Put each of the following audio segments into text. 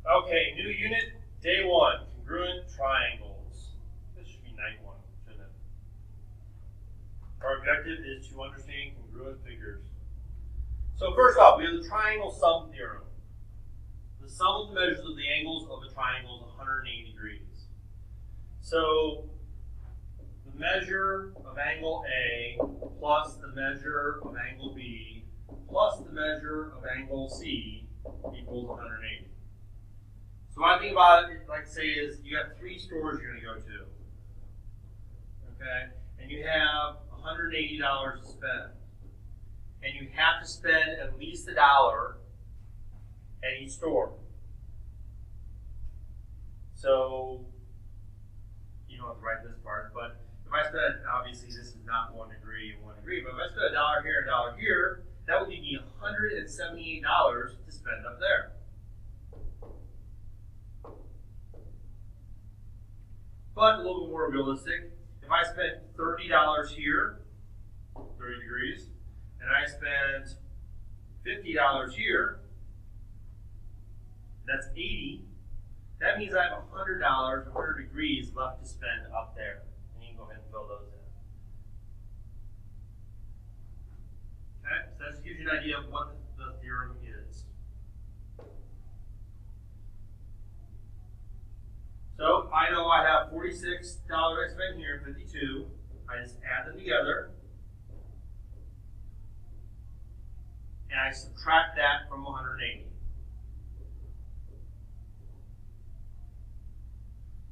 Okay, new unit, day 1, congruent triangles. This should be night 1, shouldn't it? Our objective is to understand congruent figures. So first off, we have the triangle sum theorem. The sum of the measures of the angles of a triangle is 180 degrees. So the measure of angle A plus the measure of angle B plus the measure of angle C equals 180. So what I think about it, like say, is you have 3 stores you're going to go to. Okay? And you have $180 to spend. And you have to spend at least $1 at each store. So you don't have to write this part, but if I spend, obviously this is not 1 degree and 1 degree, but if I spend $1 here and $1 here, that would leave me $178 to spend up there. But a little bit more realistic, if I spent $30 here, 30 degrees, and I spent $50 here, that's 80. That means I have $100, 100 degrees left to spend up there. And you can go ahead and fill those in. Okay, so that just gives you an idea of what the theorem is. So I know I have $46 I spent here, 52. I just add them together. And I subtract that from 180.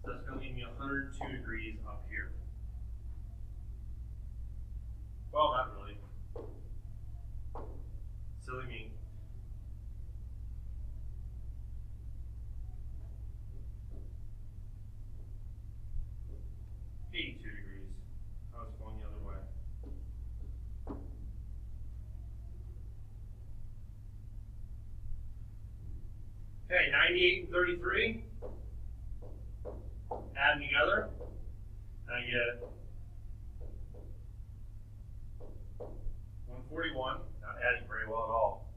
So that's going to give me 102 degrees up here. Well, not really. Silly me. $82. I was going the other way. Okay, 98 and 33. Add them together, and I get 141. Not adding very well at all.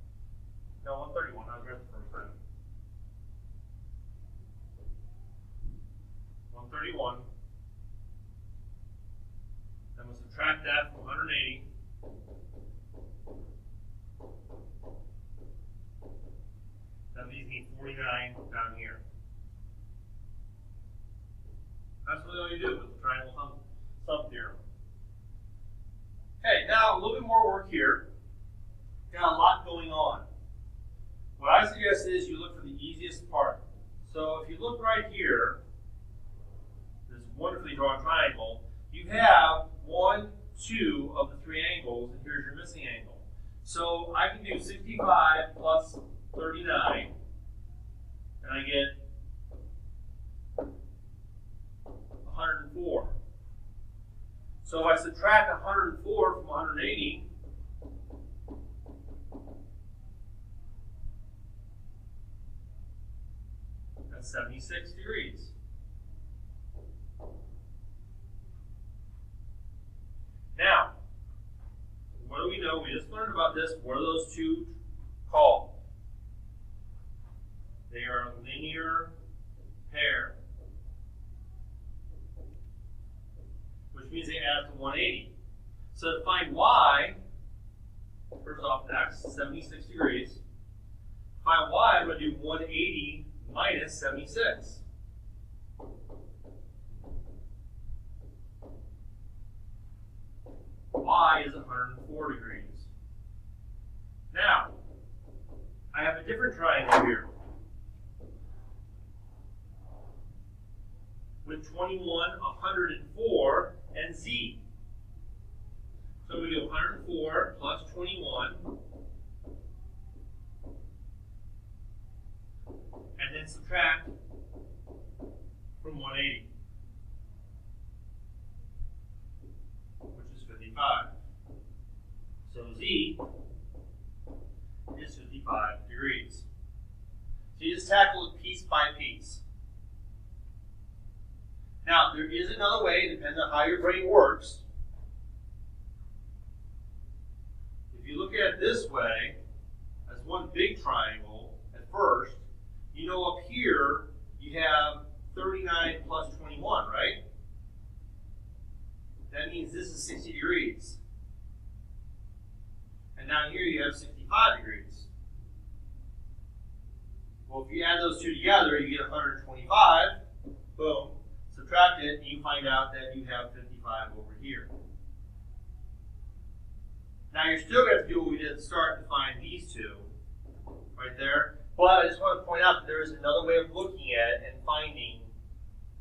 No, 131. I was right the first time. 131. Then we'll subtract that from 180. That leaves me 49 down here. That's really all you do with the triangle sum theorem. Okay, now a little bit more work here. Got a lot going on. What I suggest is you look for the easiest part. So if you look right here, this wonderfully drawn triangle, you have 1, 2 of the 3 angles, and here's your missing angle. So I can do 65 plus 39, and I get 104. So if I subtract 104 from 180, that's 76 degrees. Now, what do we know? We just learned about this. What are those two called? They are a linear pair, which means they add up to 180. So to find y, first off, x, 76 degrees. To find y, I'm going to do 180 minus 76. Y is 104 degrees. Now, I have a different triangle here with 21, 104, and z. So we do 104 plus 21, and then subtract from 180, which is 55. So z is 55 degrees. So you just tackle it piece by piece. Now, there is another way, depending on how your brain works. If you look at it this way, as one big triangle at first, you know up here is 60 degrees. And down here you have 65 degrees. Well, if you add those two together, you get 125. Boom. Subtract it, and you find out that you have 55 over here. Now you're still going to have to do what we did at the start and find these two right there. But I just want to point out that there is another way of looking at it and finding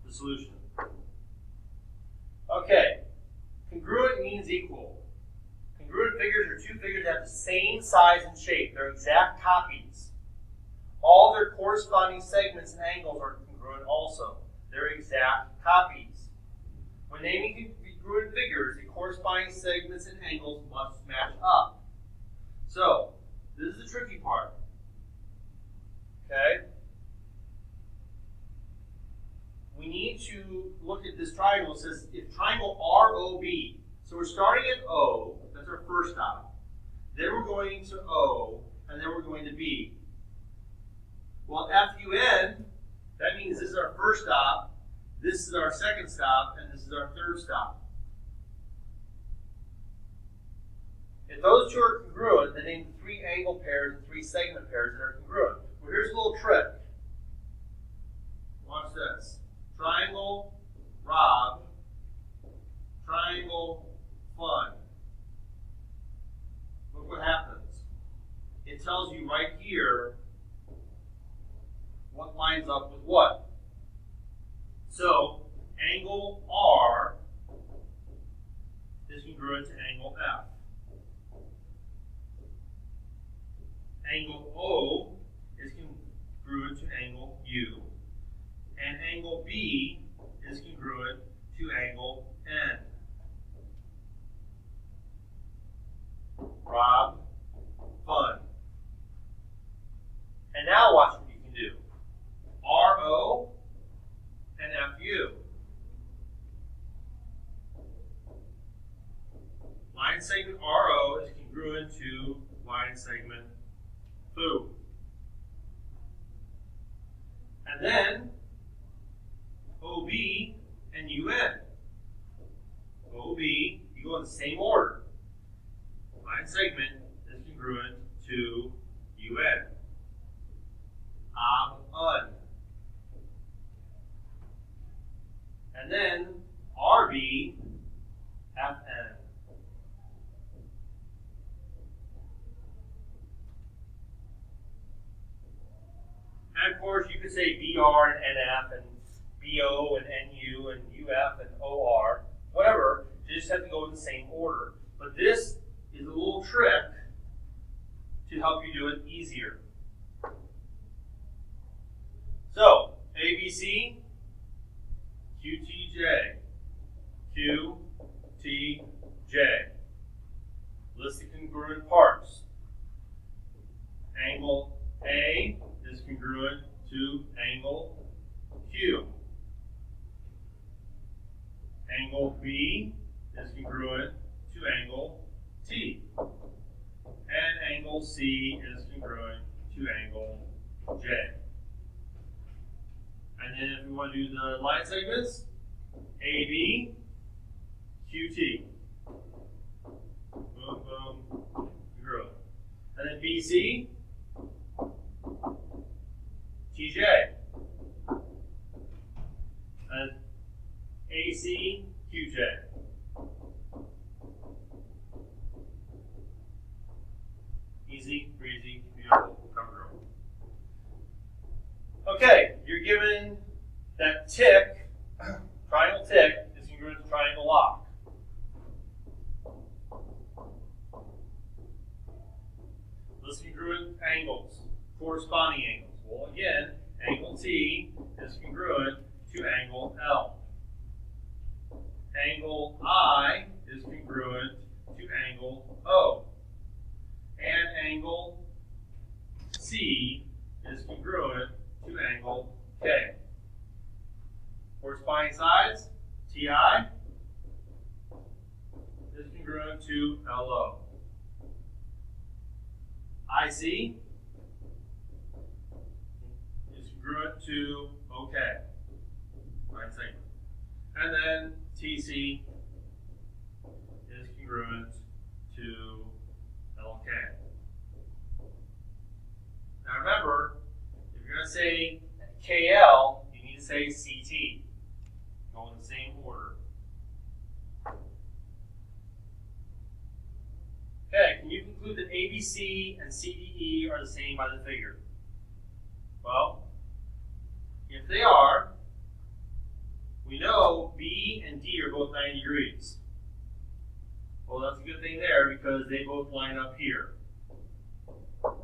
the solution. Okay, congruent means equal. Congruent figures are two figures that have the same size and shape. They're exact copies. All their corresponding segments and angles are congruent also. They're exact copies. When naming congruent figures, the corresponding segments and angles must match up. So, this is the tricky part. Okay? We need to look at this triangle. It says if triangle ROB, so we're starting at O, that's our first stop. Then we're going to O, and then we're going to B. Well, FUN, that means this is our first stop, this is our second stop, and this is our third stop. If those two are congruent, then name three angle pairs and three segment pairs that are congruent. Well, here's a little trick. Watch this. Triangle, Rob, triangle, Fun. Look what happens. It tells you right here what lines up with what. So, angle R is congruent to angle F. Angle O is congruent to angle U. And angle B is congruent to angle N. Rob, Fun. And now watch what you can do. RO and FU. Line segment RO is congruent to line segment FU. And then OB and UN. OB, you go in the same order. Line segment is congruent to UN. UN. And then RB, FN. And of course, you could say BR and NF and BO and NU and UF and OR, whatever. You just have to go in the same order. But this is a little trick to help you do it easier. So, ABC, QTJ, QTJ. List the congruent parts. Angle A is congruent to angle Q. Angle B is congruent to angle T. And angle C is congruent to angle J. And then if we want to do the line segments, AB, QT. Boom, boom, congruent. And then BC, TJ. And AC, QJ. Easy, breezy, beautiful, cover girl. Okay, you're given that tick, triangle tick, is congruent to triangle lock. List congruent angles, corresponding angles. Well, again, angle T is congruent to angle L. Angle I is congruent to angle O. And angle C is congruent to angle K. Corresponding sides, TI is congruent to LO. IC is congruent to OK. Line segment. And then TC congruent to LK. Now remember, if you're going to say KL, you need to say CT. Go in the same order. Okay, can you conclude that ABC and CDE are the same by the figure? Well, if they are, we know B and D are both 90 degrees. Well, that's a good thing there because they both line up here. Okay,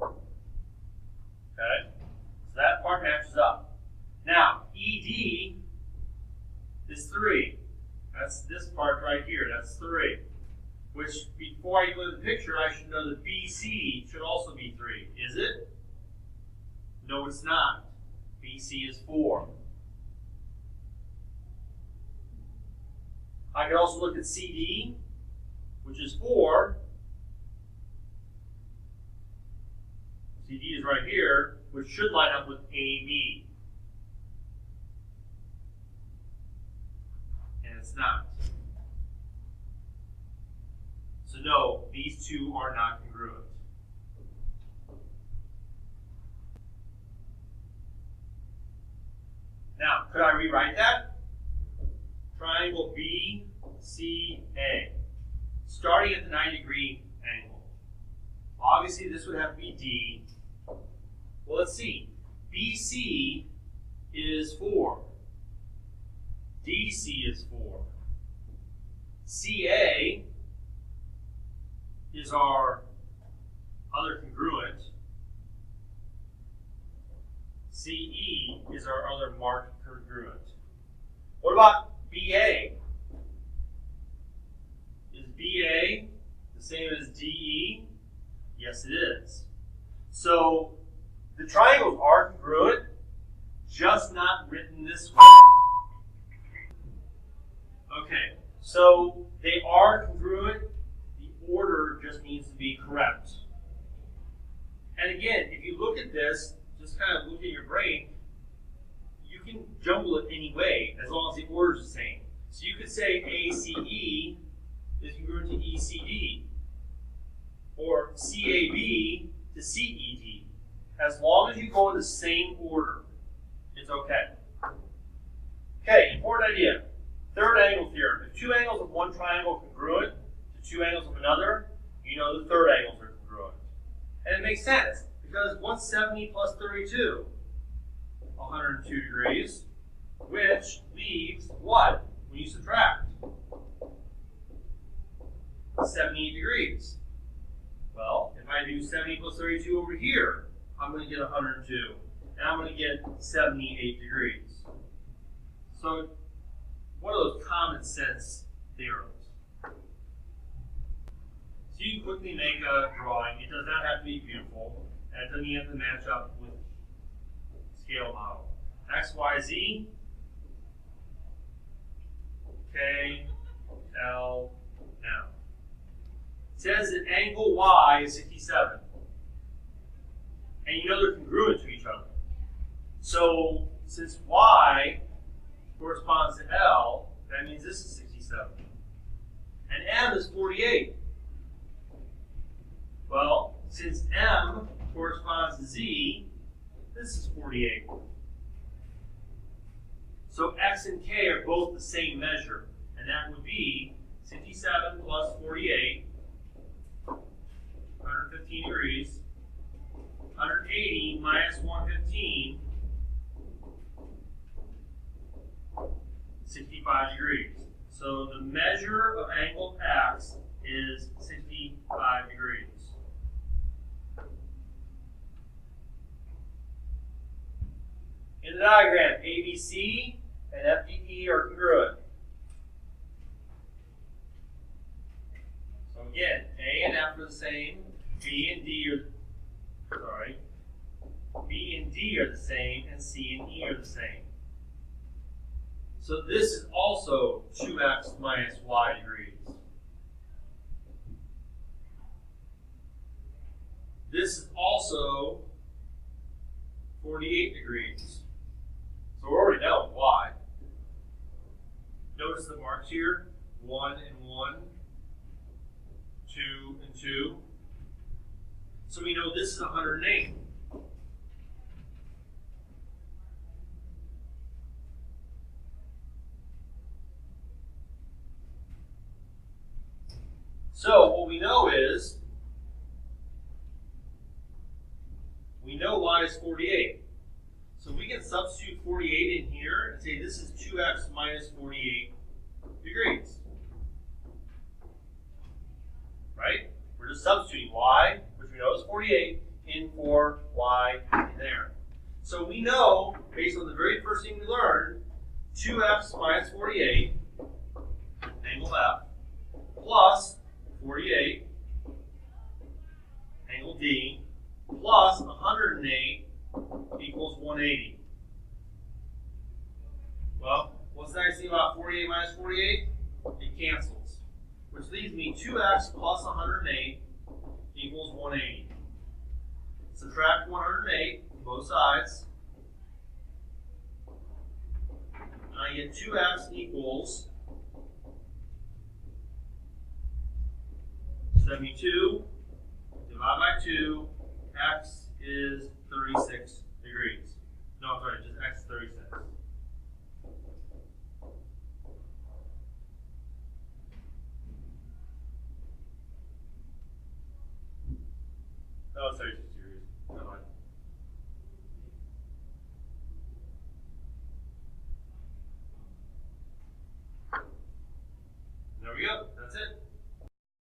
so that part matches up. Now, ED is 3. That's this part right here. That's 3. Which, before I go to the picture, I should know that BC should also be 3. Is it? No, it's not. BC is 4. I can also look at CD, which is 4. CD is right here, which should line up with AB. And it's not. So no, these two are not congruent. Now, could I rewrite that? Triangle BCA, starting at the 90-degree angle. Well, obviously, this would have to be D. Well, let's see. BC is 4. DC is 4. CA is our other congruent. CE is our other marked congruent. What about BA? Is BA the same as DE? Yes, it is. So the triangles are congruent, just not written this way. Okay, so they are congruent. The order just needs to be correct. And again, if you look at this, just kind of look at your brain, you can jumble it any way as long as the order is the same. So you could say ACE is congruent to ECD, or CAB to CED. As long as you go in the same order, it's okay. Okay, important idea. Third angle theorem. If two angles of one triangle are congruent to two angles of another, you know the third angles are congruent. And it makes sense, because 170 plus 32, 102 degrees, which leaves what when you subtract? 78 degrees. Well, if I do 70 plus 32 over here, I'm going to get 102, and I'm going to get 78 degrees. So, what are those common sense theorems? So you can quickly make a drawing. It does not have to be beautiful, and it doesn't even have to match up with scale model. X, Y, Z, K, L, M. It says that angle Y is 67. And you know they're congruent to each other. So since Y corresponds to L, that means this is 67. And M is 48. Well, since M corresponds to Z, this is 48. So X and K are both the same measure, and that would be 67 plus 48, 115 degrees, 180 minus 115, 65 degrees. So the measure of angle X is 65 degrees. In the diagram, ABC and FDE are congruent. So again, A and F are the same. B and D are the same, and C and E are the same. So this is also 2x minus y degrees. This is also 48 degrees. So we already know y. Notice the marks here, 1 and 1. this is 108. So what we know is, we know y is 48. So we can substitute 48 in here and say this is 2x minus 48 degrees. Right? We're just substituting y, which we know is 48, in for y in there. So we know, based on the very first thing we learned, 2x minus 48, angle F, plus 48, angle D, plus 108 equals 180. Well, what's the nice thing about 48 minus 48? It cancels, which leaves me 2x plus 108 equals 180. Subtract 108 from both sides. I get 2x equals 72 divided by 2, x is 36 degrees. No, sorry, just